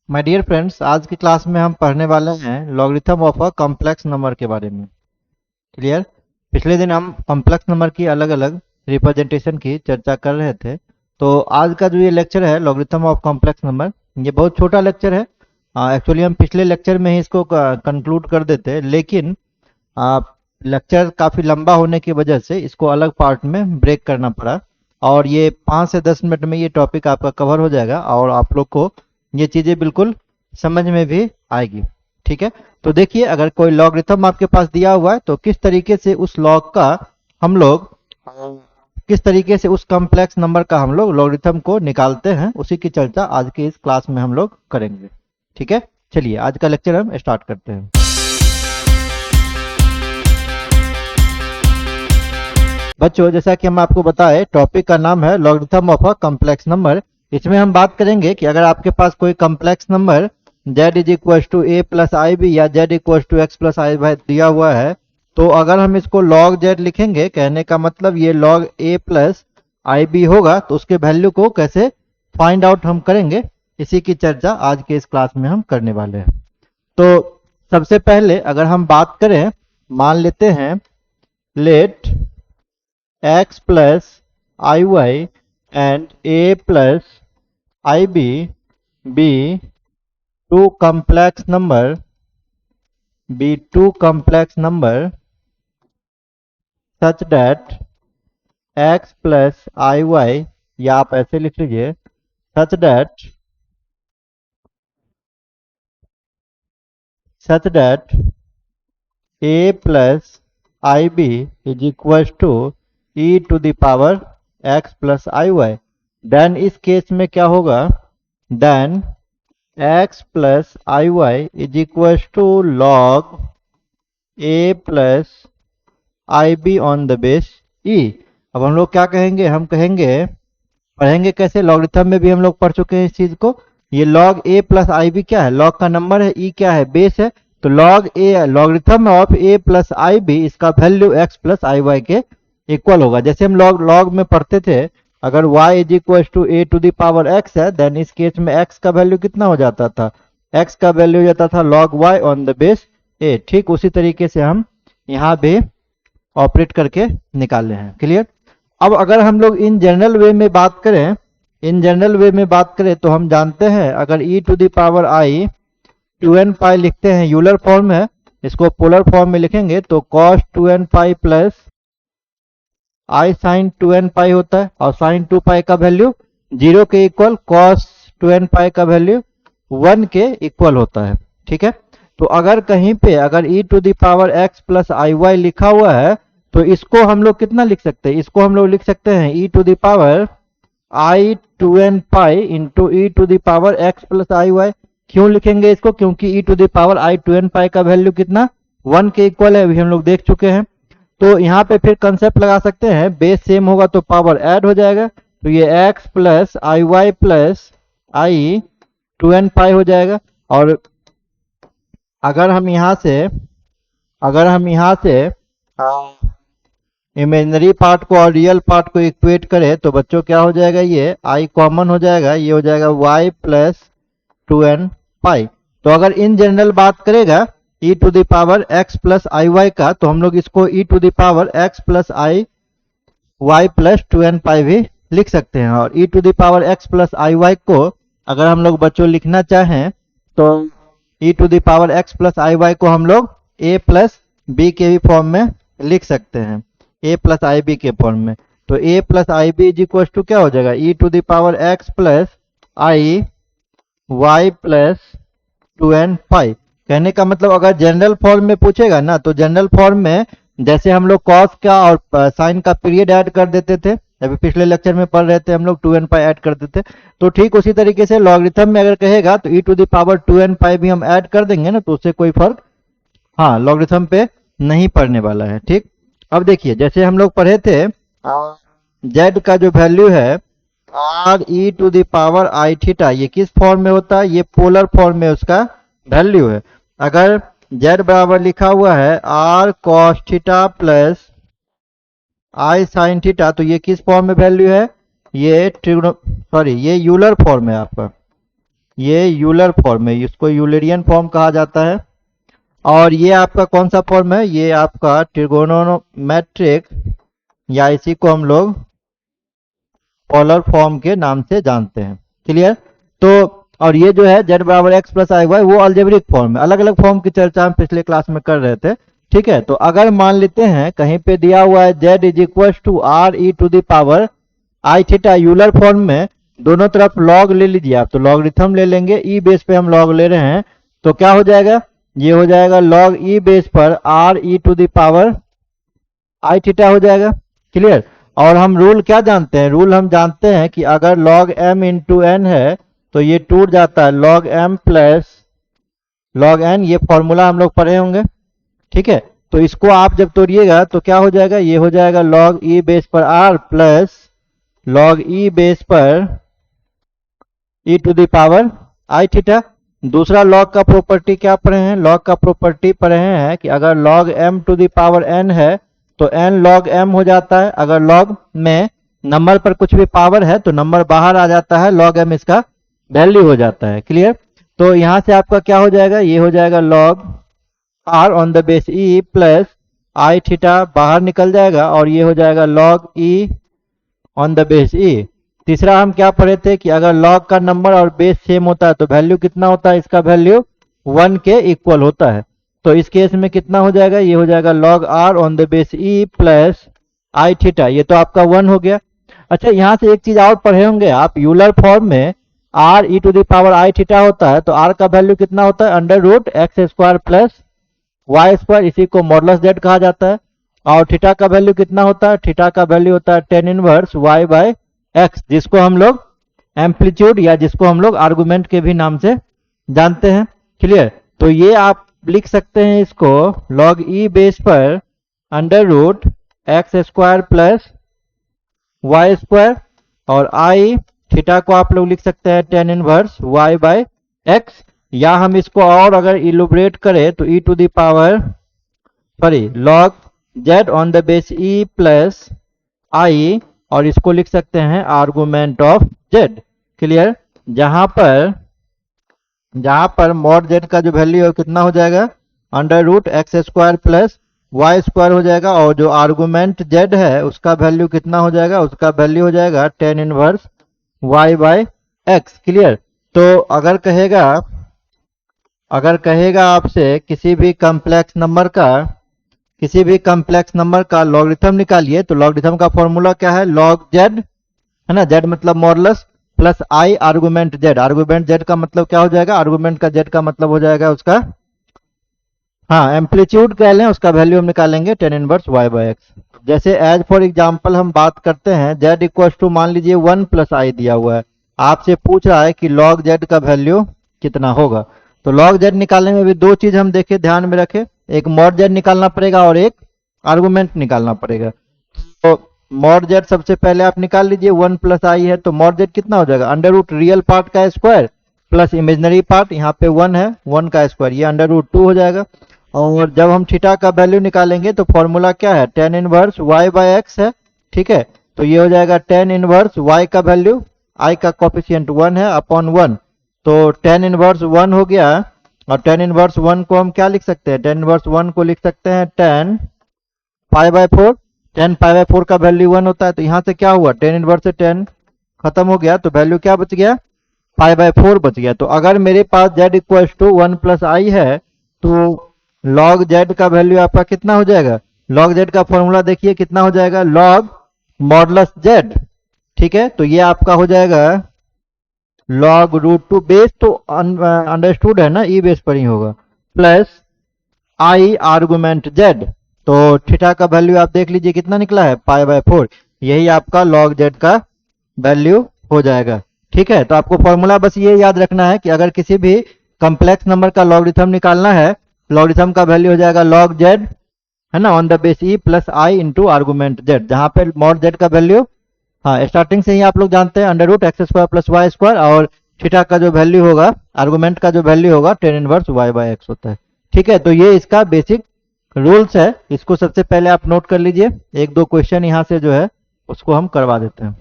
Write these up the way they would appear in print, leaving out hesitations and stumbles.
My dear friends, आज की class में हम पढ़ने वाले हैं logarithm of a complex number के बारे में। क्लियर। पिछले दिन हम कॉम्प्लेक्स नंबर की अलग अलग रिप्रेजेंटेशन की चर्चा कर रहे थे। तो आज का जो ये लेक्चर है लॉगरिथम ऑफ कॉम्प्लेक्स नंबर, ये बहुत छोटा लेक्चर है। एक्चुअली हम पिछले लेक्चर में ही इसको कंक्लूड कर देते, लेकिन लेक्चर काफ़ी लंबा होने की वजह से इसको अलग पार्ट में ब्रेक करना पड़ा। और ये 5 से 10 मिनट में ये टॉपिक आपका कवर हो जाएगा और आप लोग को ये चीज़ें बिल्कुल समझ में भी आएगी। ठीक है। तो देखिए, अगर कोई लॉगरिथम आपके पास दिया हुआ है तो किस तरीके से उस लॉग का हम लोग किस तरीके से उस कॉम्प्लेक्स नंबर का हम लोग लॉगरिथम को निकालते हैं, उसी की चर्चा आज की इस क्लास में हम लोग करेंगे। ठीक है। चलिए आज का लेक्चर हम स्टार्ट करते हैं। बच्चों, जैसा कि हम आपको बताएं, टॉपिक का नाम है logarithm of a complex number. इसमें हम बात करेंगे कि अगर आपके पास कोई complex number z is equal to a plus i b या z इक्वल टू एक्स प्लस आई वाई दिया हुआ है, तो अगर हम इसको log z लिखेंगे, कहने का मतलब ये log a plus i b होगा, तो उसके वैल्यू को कैसे फाइंड आउट हम करेंगे, इसी की चर्चा आज के इस क्लास में हम करने वाले हैं। तो सबसे पहले अगर हम बात करें, मान लेते हैं late x plus iy and a plus ib be two complex number such that x plus iy, या आप ऐसे लिख लीजिए, such that a plus ib is equals to e to the power x plus iy। Then इस case में क्या होगा, then x plus i y is equal to log a plus i b on the base e। अब हम लोग क्या कहेंगे, हम कहेंगे, पढ़ेंगे कैसे, लॉगरिथम में भी हम लोग पढ़ चुके हैं इस चीज को। ये log a plus i b क्या है, लॉग का नंबर है, e क्या है, बेस है। तो log a, logarithm of a plus i b, इसका value x plus i y के इक्वल होगा। जैसे हम लॉग में पढ़ते थे, अगर y is equal to a to the power x है, देन इस केस में x का वैल्यू कितना हो जाता था, x का वैल्यू हो जाता था log y on the base a। ठीक उसी तरीके से हम यहाँ भी ऑपरेट करके निकाले हैं। क्लियर। अब अगर हम लोग इन जनरल वे में बात करें, तो हम जानते हैं, अगर e to the power i 2n pi लिखते हैं, यूलर फॉर्म है, इसको पोलर फॉर्म में लिखेंगे तो cos 2n पाई plus i sine 2n pi होता है, और साइन 2 पाई का वैल्यू 0 के इक्वल, cos 2n पाई का वैल्यू 1 के इक्वल होता है। ठीक है। तो अगर कहीं पे अगर e to the power x plus i y लिखा हुआ है, तो इसको हम लोग कितना लिख सकते हैं, इसको हम लोग लिख सकते हैं e to the power i 2n pi into e to the power x plus i y. क्यों लिखेंगे इसको, क्योंकि e to the power i 2n pi का वैल्यू कितना, 1 के इक्वल है, अभी हम लोग देख चुके हैं। तो यहाँ पे फिर कंसेप्ट लगा सकते हैं, बेस सेम होगा तो पावर ऐड हो जाएगा, तो ये x plus i y plus I 2n पाई हो जाएगा। और अगर हम यहाँ से इमेजिनरी पार्ट को और रियल पार्ट को इक्वेट करें, तो बच्चों क्या हो जाएगा, ये i कॉमन हो जाएगा, ये हो जाएगा y प्लस 2n पाई। तो अगर इन जनरल बात करेगा e to the power x plus i y का, तो हम लोग इसको e to the power x plus i y plus 2n pi भी लिख सकते हैं। और e to the power x plus i y को अगर हम लोग बच्चों लिखना चाहें, तो e to the power x plus i y को हम लोग a प्लस बी के भी फॉर्म में लिख सकते हैं, a प्लस आई बी के फॉर्म में। तो a plus i b is equal to क्या हो जाएगा, e to the power x plus i y plus 2n pi. कहने का मतलब अगर जनरल फॉर्म में पूछेगा ना, तो जनरल फॉर्म में जैसे हम लोग कॉस का और साइन का पीरियड ऐड कर देते थे, अभी पिछले लेक्चर में पढ़ रहे थे हम लोग, 2n पाई ऐड कर देते, तो ठीक उसी तरीके से लॉगरिथम में अगर कहेगा तो e to the power 2n pi भी हम ऐड कर देंगे ना, तो उससे कोई फर्क, हाँ, लॉगरिथम पे नहीं पड़ने वाला है। ठीक। अब देखिए, जैसे हम लोग पढ़े थे, z का जो वैल्यू है r e to the power i theta, ये किस फॉर्म में होता है, ये पोलर फॉर्म में उसका वैल्यू है। अगर z बराबर लिखा हुआ है r cos theta plus i sine theta, तो ये किस फॉर्म में वैल्यू है, ये ये यूलर फॉर्म है आपका। ये यूलर फॉर्म है, इसको यूलरियन फॉर्म कहा जाता है। और ये आपका कौन सा फॉर्म है, ये आपका ट्रिगोनोमेट्रिक, या इसी को हम लोग पोलर फॉर्म के नाम से जानते हैं। क्लियर? तो और ये जो है z बराबर एक्स प्लस आई वाई, वो अलजेब्रिक फॉर्म है। अलग अलग फॉर्म की चर्चा हम पिछले क्लास में कर रहे थे। ठीक है, तो अगर मान लेते हैं कहीं पे दिया हुआ है z is equal to r e to the power i theta, Euler form में दोनों तरफ लॉग ले लीजिए आप, तो लॉगरिथम ले लेंगे, ई बेस पे हम लॉग ले रहे हैं, तो क्या हो जाएगा, ये हो जाएगा लॉग ई बेस पर r e to the power i theta हो जाएगा। क्लियर? और हम रूल क्या जानते हैं, रूल हम जानते हैं कि अगर log m इंटू एन है तो ये टूट जाता है log m plus log n, ये फॉर्मूला हम लोग पढ़े होंगे। ठीक है, तो इसको आप जब तोड़िएगा तो क्या हो जाएगा, ये हो जाएगा log e बेस पर r plus log e base पर e to the power i theta. दूसरा लॉग का प्रॉपर्टी क्या पढ़े हैं, लॉग का प्रॉपर्टी पढ़े हैं कि अगर log m to the power n है तो n log m हो जाता है। अगर log में नंबर पर कुछ भी पावर है तो नंबर बाहर आ जाता है, log m इसका वैल्यू हो जाता है। क्लियर? तो यहां से आपका क्या हो जाएगा, ये हो जाएगा log r on the base e plus I theta बाहर निकल जाएगा, और ये हो जाएगा log e on the base e। तीसरा हम क्या पढ़े थे कि अगर log का नंबर और बेस सेम होता है तो वैल्यू कितना होता है, इसका वैल्यू 1 के इक्वल होता है। तो इस केस में कितना हो जाएगा, ये हो जाएगा log r on the base e plus I theta, ये तो आपका 1 हो गया। अच्छा, यहाँ से एक चीज और पढ़े होंगे आप, यूलर फॉर्म में r e to the power i theta होता है तो r का वैल्यू कितना होता है, under root x square plus y square, इसी को मॉडुलस z कहा जाता है। और थीटा का वैल्यू कितना होता है, थीटा का वैल्यू होता है tan inverse y by x, जिसको हम लोग एम्पलीट्यूड या जिसको हम लोग आर्गुमेंट के भी नाम से जानते हैं। क्लियर? तो ये आप लिख सकते हैं इसको log e बेस पर under root x square plus y square, और आई थीटा को आप लोग लिख सकते हैं tan inverse y by x, या हम इसको और अगर इलुबरेट करें तो e to the power log z on the base e plus i, और इसको लिख सकते हैं आर्गुमेंट ऑफ z। क्लियर? जहां पर मॉड z का जो वैल्यू है कितना हो जाएगा, under root x square plus y square हो जाएगा, और जो आर्गुमेंट z है उसका वैल्यू कितना हो जाएगा, उसका वैल्यू हो जाएगा tan inverse y by x. Clear? तो अगर कहेगा आपसे किसी भी कॉम्प्लेक्स नंबर का लॉगरिथम निकालिए, तो लॉगरिथम का फॉर्मूला क्या है, log z है ना, z मतलब modulus plus i argument z। Argument z का मतलब क्या हो जाएगा, आर्गुमेंट का z का मतलब हो जाएगा उसका, हाँ, एम्पलीट्यूड कह लें, उसका वैल्यू हम निकालेंगे tan inverse y by x. जैसे एज फॉर एग्जांपल हम बात करते हैं z इक्वल टू मान लीजिए 1 प्लस आई दिया हुआ है, आपसे पूछ रहा है कि log z का वैल्यू कितना होगा। तो log z निकालने में भी दो चीज हम देखें, ध्यान में रखें, एक मॉड z निकालना पड़ेगा और एक आर्गुमेंट निकालना पड़ेगा। तो मॉड z सबसे पहले आप निकाल लीजिए, 1 प्लस आई है तो मॉड z कितना हो जाएगा, अंडर रूट रियल पार्ट का स्क्वायर प्लस इमेजनरी पार्ट, यहाँ पे 1 है, 1 का स्क्वायर, ये अंडर रूट 2 हो जाएगा। और जब हम थीटा का वैल्यू निकालेंगे तो फॉर्मूला क्या है, tan inverse y by x है। ठीक है, तो ये हो जाएगा टेन इनवर्स y का वैल्यू, i का कोफिशिएंट 1 है अपॉन 1, तो टेन इनवर्स 1 हो गया। और टेन इनवर्स 1 को हम क्या लिख सकते हैं, टेन इनवर्स 1 को लिख सकते हैं ten pi by 4, ten pi by 4 का वैल्यू 1 होता है, तो यहाँ से क्या हुआ, टेन इनवर्स से 10 खत्म हो गया, तो वैल्यू क्या बच गया, पाई बाय 4 बच गया। तो अगर मेरे पास z इक्वल टू 1 प्लस आई है तो log z का वैल्यू आपका कितना हो जाएगा, log z का फॉर्मूला देखिए कितना हो जाएगा, log मॉडुलस z। ठीक है, तो ये आपका हो जाएगा log रूट 2, बेस तो अंडरस्टूड है ना, ई बेस पर ही होगा, प्लस आई आर्गुमेंट z। तो थीटा का वैल्यू आप देख लीजिए कितना निकला है, पाई बाय 4, यही आपका log z का वैल्यू हो जाएगा। ठीक है, तो आपको फॉर्मूला बस ये याद रखना है कि अगर किसी भी कॉम्प्लेक्स नंबर का लॉगरिथम निकालना है, लॉगरिथम का वैल्यू हो जाएगा log z है ना, on the base e plus i into argument z, जहां पे मॉड z का वैल्यू, हाँ, स्टार्टिंग से ही आप लोग जानते हैं under root x square plus y square, और थीटा का जो वैल्यू होगा, आर्गुमेंट का जो वैल्यू होगा tan inverse y by x होता है। ठीक है, तो ये इसका बेसिक रूल्स है, इसको सबसे पहले आप नोट कर लीजिए, एक दो क्वेश्चन यहाँ से जो है उसको हम करवा देते हैं।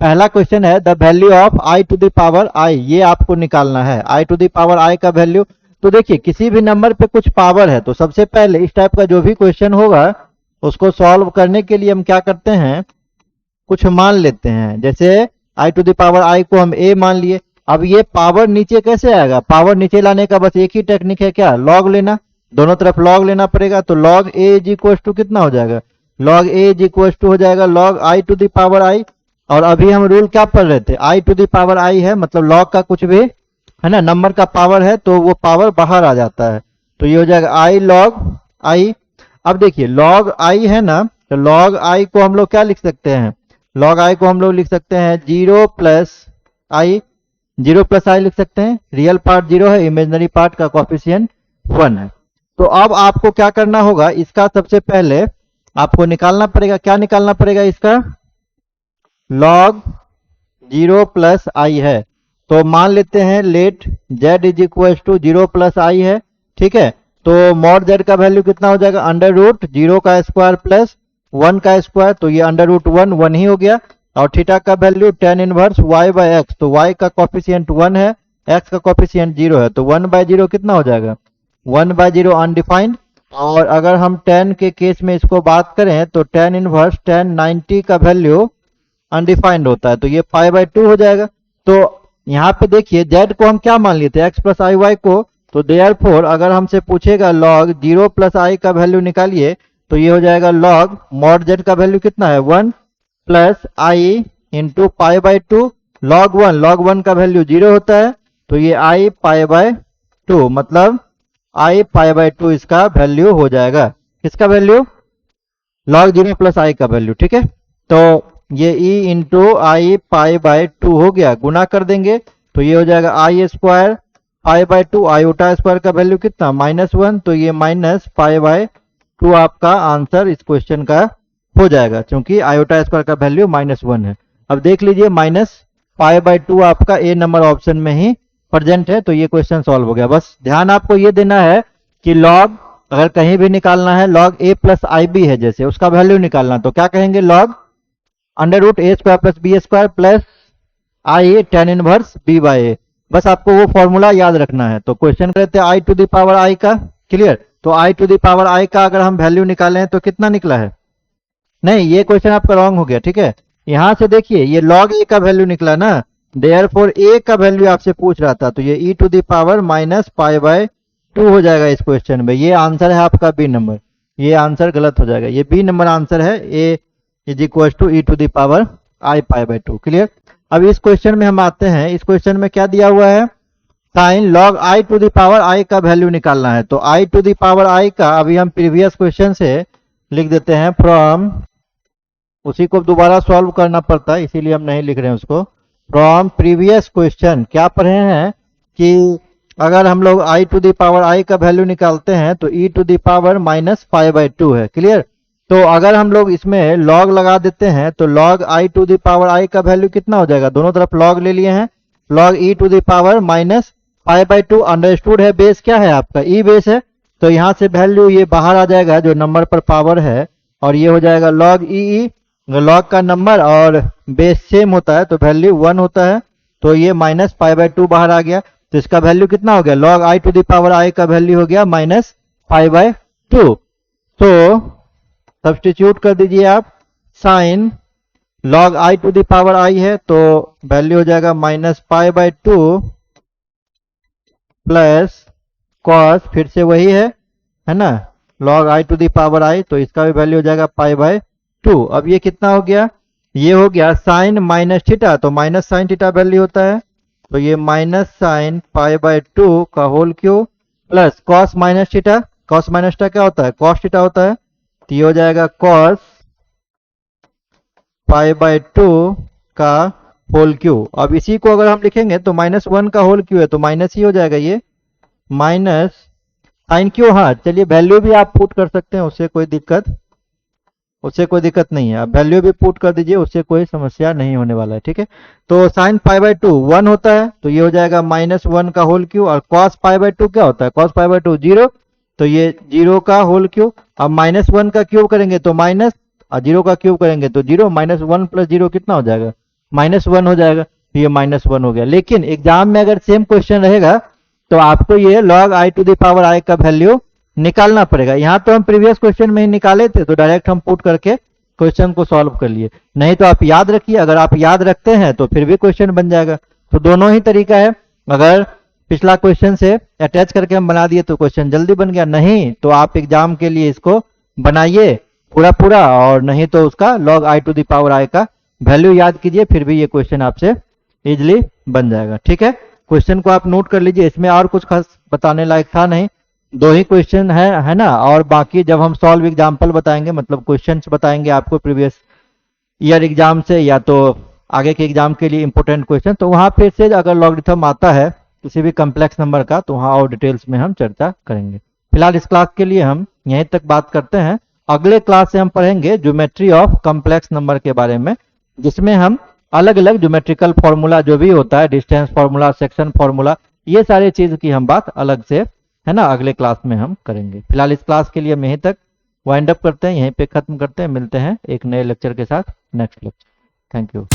पहला क्वेश्चन है the value of i to the power i, ये आपको निकालना है i to the power i का वैल्यू। तो देखिए किसी भी नंबर पे कुछ पावर है तो सबसे पहले इस टाइप का जो भी क्वेश्चन होगा उसको सॉल्व करने के लिए हम क्या करते हैं, कुछ मान लेते हैं। जैसे आई टू द पावर आई को हम ए मान लिए, अब ये पावर नीचे कैसे आएगा, पावर नीचे लाने का बस एक ही टेक्निक है, क्या, लॉग लेना, दोनों तरफ लॉग लेना पड़ेगा। तो log a is equal to कितना हो जाएगा, log a is equal to हो जाएगा log i to the power i. और अभी हम रूल क्या पढ़ रहे थे, i to the power i है मतलब लॉग का कुछ भी है ना नंबर का पावर है तो वो पावर बाहर आ जाता है, तो ये हो जाएगा आई लॉग आई। अब देखिए लॉग आई है ना, तो लॉग आई को हम लोग क्या लिख सकते हैं, लॉग आई को हम लोग लिख सकते हैं 0 प्लस आई, 0 प्लस आई लिख सकते हैं, रियल पार्ट 0 है, इमेजिनरी पार्ट का कोएफिशिएंट 1 है। तो अब आपको क्या करना होगा, इसका सबसे पहले आपको निकालना पड़ेगा, क्या निकालना पड़ेगा इसका, लॉग 0 प्लस आई है। तो मान लेते हैं let z is equal to 0 plus i है, ठीक है। तो मॉड z का वैल्यू कितना हो जाएगा, अंडर रूट 0 का स्क्वायर प्लस 1 का स्क्वायर, तो ये अंडर रूट 1 ही हो गया। और थीटा का value tan inverse y by x, तो y का कोफिशिएंट 1 है, x का कोफिशिएंट 0 है, तो 1/0 कितना हो जाएगा, 1/0 अनडिफाइंड। और अगर हम tan के केस में इसको बात करें तो tan इनवर्स tan 90 का वैल्यू अनडिफाइंड होता है, तो ये π/2 हो जाएगा। तो यहाँ पे देखिए z को हम क्या मान लिए थे, x प्लस आई वाई को, तो देयरफॉर अगर हमसे पूछेगा log 0 प्लस आई का वैल्यू निकालिए तो ये हो जाएगा log मॉड z का वैल्यू कितना है 1 प्लस आई इंटू π/2 log 1 का वैल्यू 0 होता है, तो ये i π/2 मतलब i π/2 इसका वैल्यू हो जाएगा, किसका वैल्यू, log 0 प्लस आई का वैल्यू, ठीक है। तो ये e इंटू आई π/2 हो गया, गुना कर देंगे तो ये हो जाएगा आई स्क्वायर π/2, आयोटा स्क्वायर का वैल्यू कितना -1, तो ये माइनस π/2 आपका आंसर इस क्वेश्चन का हो जाएगा, क्योंकि आयोटा स्क्वायर का वैल्यू -1 है। अब देख लीजिए -π/2 आपका ए नंबर ऑप्शन में ही प्रेजेंट है, तो ये क्वेश्चन सॉल्व हो गया। बस ध्यान आपको ये देना है कि लॉग अगर कहीं भी निकालना है, log a plus i b है जैसे, उसका वैल्यू निकालना तो क्या कहेंगे, log under root a square plus b square plus i tan inverse b by a, बस आपको वो फॉर्मूला याद रखना है। तो क्वेश्चन करते हैं आई टू द पावर आई का, क्लियर। तो आई टू द पावर आई का अगर हम वैल्यू निकालें तो कितना निकला है, नहीं ये क्वेश्चन आपका रॉन्ग हो गया, ठीक है। यहां से देखिए ये log a का वैल्यू निकला ना, देयरफॉर a का वैल्यू आपसे पूछ रहा था, तो ये e टू द पावर -π/2 हो जाएगा इस क्वेश्चन में। ये आंसर है आपका बी नंबर, ये आंसर गलत हो जाएगा, ये बी नंबर आंसर है, a is equal to e to the power i π/2, clear. अब इस क्वेश्चन में हम आते हैं, इस क्वेश्चन में क्या दिया हुआ है, sine log i to the power i का वैल्यू निकालना है। तो i to the power i का अभी हम प्रीवियस क्वेश्चन से लिख देते हैं फ्रॉम, उसी को दोबारा सॉल्व करना पड़ता है इसीलिए हम नहीं लिख रहे हैं उसको, फ्रॉम प्रीवियस क्वेश्चन क्या पढ़े हैं कि अगर हम लोग i to the power i का वैल्यू निकालते हैं तो e टू द पावर -π/2 है, क्लियर। तो अगर हम लोग इसमें log लगा देते हैं तो log i to the power i का वैल्यू कितना हो जाएगा, दोनों तरफ log ले लिए हैं, log e to the power -π/2 understood है, बेस क्या है आपका e बेस है, तो यहाँ से वैल्यू ये बाहर आ जाएगा जो नंबर पर पावर है, और ये हो जाएगा log e, log का नंबर और बेस सेम होता है तो वैल्यू 1 होता है, तो ये -π/2 बाहर आ गया, तो इसका वैल्यू कितना हो गया, log i to the power i का वैल्यू हो गया -π/2। तो सब्स्टिट्यूट कर दीजिए आप, sine log i to the power i है तो वैल्यू हो जाएगा -π/2 प्लस कॉस, फिर से वही है ना, log i to the power i, तो इसका भी वैल्यू हो जाएगा π/2। अब ये कितना हो गया, ये हो गया साइन माइनस थीटा, तो माइनस साइन थीटा वैल्यू होता है, तो ये माइनस साइन π/2 का whole cube plus cos minus theta, cos minus theta क्या होता है, कॉस थीटा होता है, तो ये हो जाएगा कॉस π/2 का होल क्यूब। अब इसी को अगर हम लिखेंगे तो -1 का होल क्यूब है तो माइनस ही हो जाएगा, ये माइनस साइन क्यू, हाँ चलिए वैल्यू भी आप पुट कर सकते हैं, उससे कोई दिक्कत नहीं है, आप वैल्यू भी पुट कर दीजिए, उससे कोई समस्या नहीं होने वाला है, ठीक है। तो साइन π/2 1 होता है तो ये हो जाएगा -1 का होल क्यूब, और cos π/2 क्या होता है, cos π/2 0, तो ये 0 का होल क्यूब। अब -1 का क्यूब करेंगे तो माइनस, और 0 का क्यूब करेंगे तो 0, -1 + 0 कितना हो जाएगा -1 हो जाएगा, ये -1 हो गया। लेकिन एग्जाम में अगर सेम क्वेश्चन रहेगा तो आपको ये log i to the power i का वैल्यू निकालना पड़ेगा। यहाँ तो हम प्रीवियस क्वेश्चन में ही निकाले थे, तो डायरेक्ट हम पुट करके क्वेश्चन को सॉल्व कर लिए। नहीं तो आप याद रखिए, अगर आप याद रखते हैं तो फिर भी क्वेश्चन बन जाएगा। तो दोनों ही तरीका है, अगर पिछला क्वेश्चन से अटैच करके हम बना दिए तो क्वेश्चन जल्दी बन गया, नहीं तो आप एग्जाम के लिए इसको बनाइए पूरा पूरा, और नहीं तो उसका log i to the power i का वैल्यू याद कीजिए, फिर भी ये क्वेश्चन आपसे इजिली बन जाएगा। ठीक है, क्वेश्चन को आप नोट कर लीजिए, इसमें और कुछ खास बताने लायक था नहीं, 2 ही क्वेश्चन है ना। और बाकी जब हम सॉल्व एग्जाम्पल बताएंगे, मतलब क्वेश्चंस बताएंगे आपको प्रीवियस ईयर एग्जाम से या तो आगे के एग्जाम के लिए इंपॉर्टेंट क्वेश्चन, तो वहां फिर से अगर लॉगरिथम आता है किसी भी कम्प्लेक्स नंबर का तो वहां और डिटेल्स में हम चर्चा करेंगे। फिलहाल इस क्लास के लिए हम यहीं तक बात करते हैं। अगले क्लास से हम पढ़ेंगे ज्योमेट्री ऑफ कम्प्लेक्स नंबर के बारे में, जिसमें हम अलग अलग ज्योमेट्रिकल फॉर्मूला जो भी होता है, डिस्टेंस फॉर्मूला, सेक्शन फॉर्मूला, ये सारे चीज की हम बात अलग से है ना अगले क्लास में हम करेंगे। फिलहाल इस क्लास के लिए हम यहीं तक वाइंड अप करते हैं, यहीं पे खत्म करते हैं। मिलते हैं एक नए लेक्चर के साथ नेक्स्ट लेक्चर। Thank you.